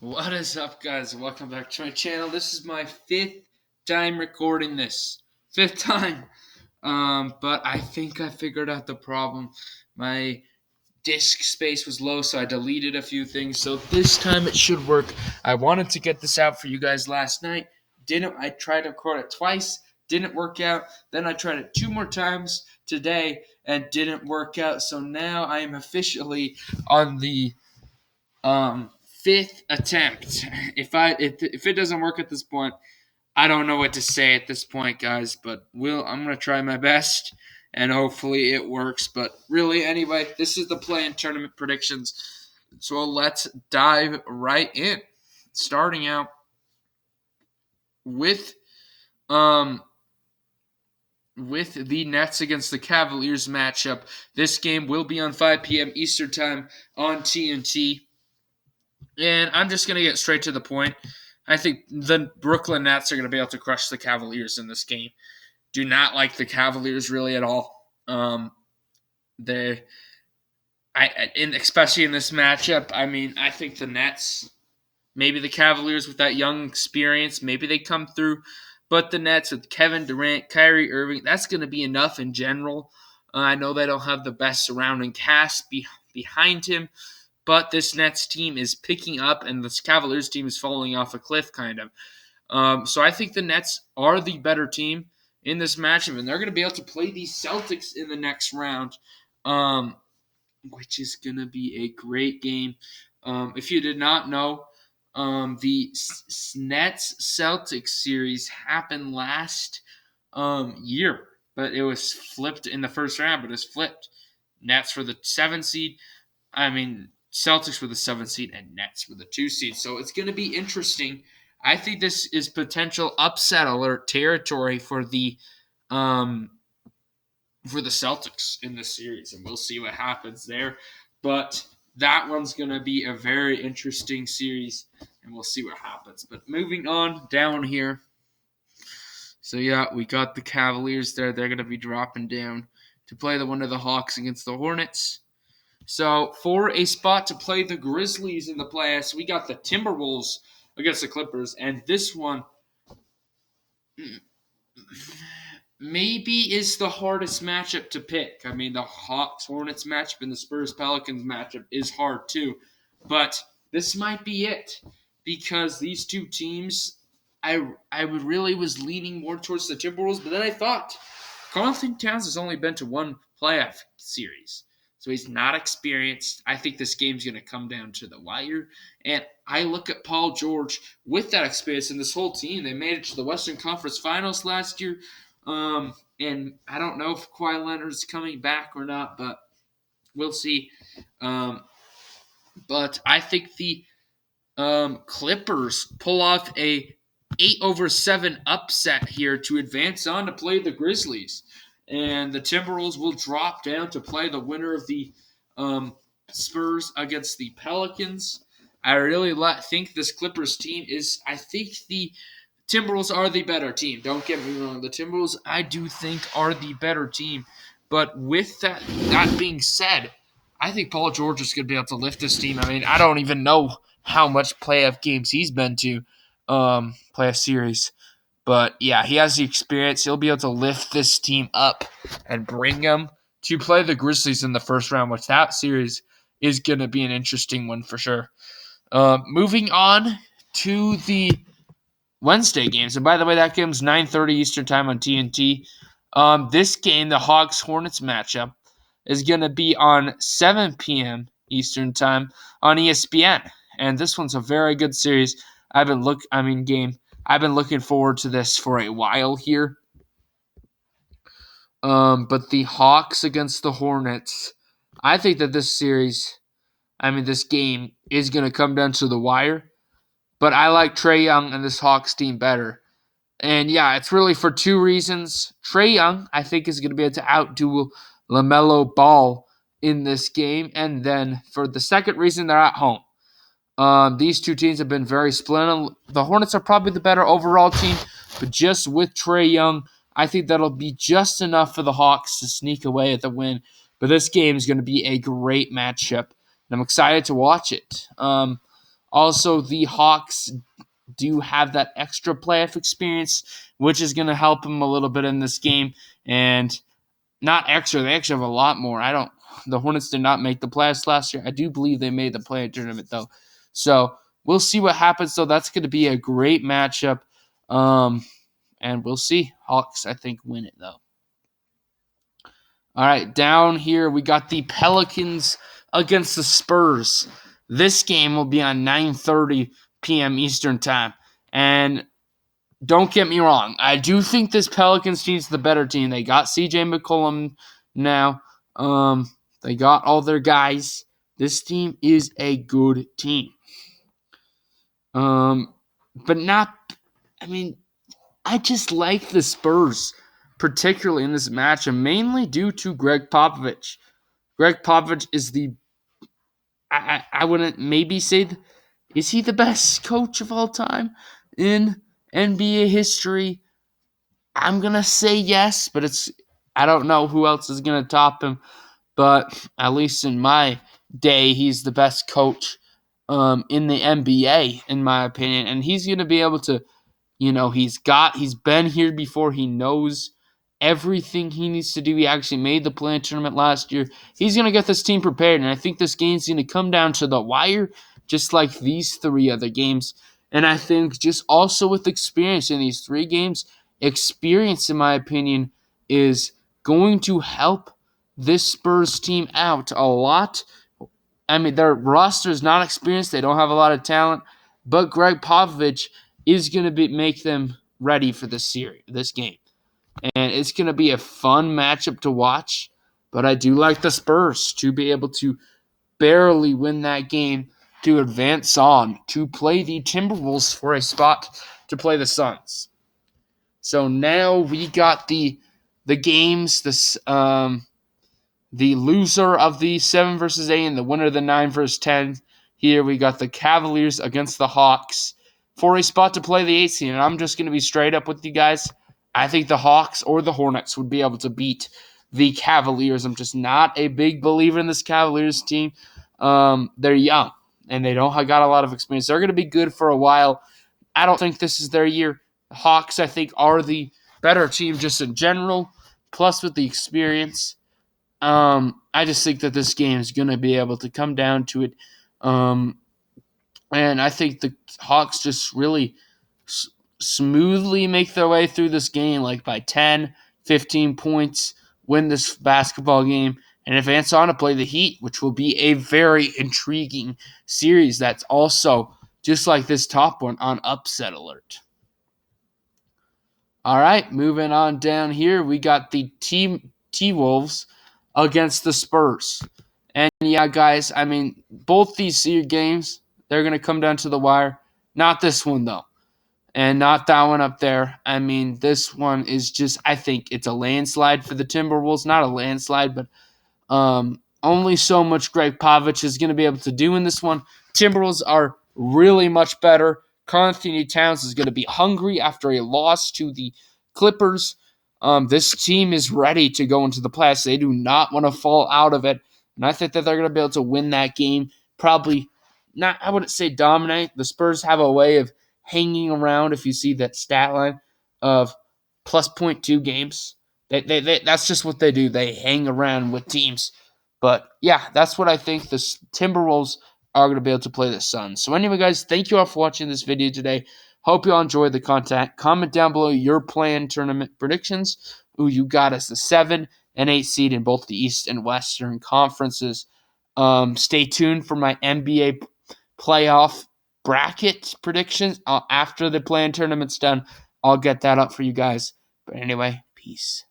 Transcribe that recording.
What is up, guys? Welcome back to my channel. This is my fifth time recording this. Fifth time. But I think I figured out the problem. My disk space was low, so I deleted a few things. So this time it should work. I wanted to get this out for you guys last night. Didn't. I tried to record it twice. Didn't work out. Then I tried it two more times today and didn't work out. So now I am officially on the fifth attempt. If it doesn't work at this point, I don't know what to say at this point, guys. But I'm gonna try my best, and hopefully it works. But really, anyway, this is the play-in tournament predictions. So let's dive right in. Starting out with um with the Nets against the Cavaliers matchup. This game will be on 5 p.m. Eastern Time on TNT. And I'm just going to get straight to the point. I think the Brooklyn Nets are going to be able to crush the Cavaliers in this game. Do not like the Cavaliers really at all. Especially in this matchup. I mean, I think the Nets, maybe the Cavaliers with that young experience, maybe they come through. But the Nets with Kevin Durant, Kyrie Irving, that's going to be enough in general. I know they don't have the best surrounding cast behind him. But this Nets team is picking up, and this Cavaliers team is falling off a cliff, kind of. So I think the Nets are the better team in this matchup, and they're going to be able to play the Celtics in the next round, which is going to be a great game. If you did not know, the Nets Celtics series happened last year, but it was flipped in the first round. But it's flipped. Nets for the 7 seed. Celtics were the 7 seed and Nets were the 2 seed. So it's going to be interesting. I think this is potential upset alert territory for the Celtics in this series, and we'll see what happens there. But that one's going to be a very interesting series, and we'll see what happens. But moving on down here. So yeah, we got the Cavaliers there. They're going to be dropping down to play the one of the Hawks against the Hornets. So for a spot to play the Grizzlies in the playoffs, we got the Timberwolves against the Clippers, and this one maybe is the hardest matchup to pick. I mean, the Hawks-Hornets matchup and the Spurs-Pelicans matchup is hard too, but this might be it because these two teams, I really was leaning more towards the Timberwolves, but then I thought Karl Towns has only been to one playoff series. So he's not experienced. I think this game's going to come down to the wire. And I look at Paul George with that experience and this whole team. They made it to the Western Conference Finals last year. And I don't know if Kawhi Leonard's coming back or not, but we'll see. But I think the Clippers pull off a 8-7 upset here to advance on to play the Grizzlies. And the Timberwolves will drop down to play the winner of the Spurs against the Pelicans. I really think this Clippers team is – I think the Timberwolves are the better team. Don't get me wrong. The Timberwolves, I do think, are the better team. But with that being said, I think Paul George is going to be able to lift this team. I mean, I don't even know how much playoff games he's been to, playoff series. But, yeah, he has the experience. He'll be able to lift this team up and bring them to play the Grizzlies in the first round, which that series is going to be an interesting one for sure. Moving on to the Wednesday games. And, by the way, that game's 9:30 Eastern Time on TNT. This game, the Hawks-Hornets matchup, is going to be on 7 p.m. Eastern Time on ESPN. And this one's a very good series. Game. I've been looking forward to this for a while here. But the Hawks against the Hornets, I think that this game is going to come down to the wire. But I like Trae Young and this Hawks team better. And yeah, it's really for two reasons. Trae Young, I think, is going to be able to outdo LaMelo Ball in this game. And then for the second reason, they're at home. These two teams have been very split. The Hornets are probably the better overall team, but just with Trae Young, I think that'll be just enough for the Hawks to sneak away at the win. But this game is going to be a great matchup, and I'm excited to watch it. Also, the Hawks do have that extra playoff experience, which is going to help them a little bit in this game. And not extra, they actually have a lot more. The Hornets did not make the playoffs last year. I do believe they made the play-in tournament, though. So we'll see what happens, though. That's going to be a great matchup. And we'll see. Hawks, I think, win it, though. All right, down here we got the Pelicans against the Spurs. This game will be on 9:30 p.m. Eastern time. And don't get me wrong, I do think this Pelicans team's the better team. They got C.J. McCollum now. They got all their guys. This team is a good team. But not. I mean, I just like the Spurs, particularly in this matchup, mainly due to Greg Popovich. Greg Popovich is I wouldn't maybe say, is he the best coach of all time in NBA history? I'm going to say yes, but I don't know who else is going to top him. But at least in my day, he's the best coach in the NBA, in my opinion. And he's going to be able to, he's been here before. He knows everything he needs to do. He actually made the play-in tournament last year. He's going to get this team prepared. And I think this game's going to come down to the wire, just like these three other games. And I think just also with experience in these three games, experience, in my opinion, is going to help this Spurs team out a lot. I mean, their roster is not experienced. They don't have a lot of talent. But Greg Popovich is going to make them ready for this game. And it's going to be a fun matchup to watch. But I do like the Spurs to be able to barely win that game to advance on to play the Timberwolves for a spot to play the Suns. So now we got the games, the loser of the 7 versus 8 and the winner of the 9 versus 10. Here we got the Cavaliers against the Hawks for a spot to play the 8 seed. And I'm just going to be straight up with you guys. I think the Hawks or the Hornets would be able to beat the Cavaliers. I'm just not a big believer in this Cavaliers team. They're young, and they don't got a lot of experience. They're going to be good for a while. I don't think this is their year. The Hawks, I think, are the better team just in general, plus with the experience. I just think that this game is going to be able to come down to it. And I think the Hawks just really smoothly make their way through this game, like by 10, 15 points, win this basketball game, and advance on to play the Heat, which will be a very intriguing series that's also, just like this top one, on upset alert. All right, moving on down here, we got the T-Wolves against the Spurs. And yeah, guys, I mean, both these games, they're going to come down to the wire. Not this one, though. And not that one up there. I mean, this one is just, I think it's a landslide for the Timberwolves. Not a landslide, but only so much Greg Popovich is going to be able to do in this one. Timberwolves are really much better. Karl-Anthony Towns is going to be hungry after a loss to the Clippers. This team is ready to go into the playoffs. They do not want to fall out of it. And I think that they're going to be able to win that game. Probably not, I wouldn't say dominate. The Spurs have a way of hanging around, if you see that stat line, of plus 0.2 games. That's just what they do. They hang around with teams. But yeah, that's what I think. The Timberwolves are going to be able to play the Suns. So anyway, guys, thank you all for watching this video today. Hope you all enjoyed the content. Comment down below your play-in tournament predictions. Who you got as the 7 and 8 seed in both the East and Western conferences. Stay tuned for my NBA playoff bracket predictions after the play-in tournament's done. I'll get that up for you guys. But anyway, peace.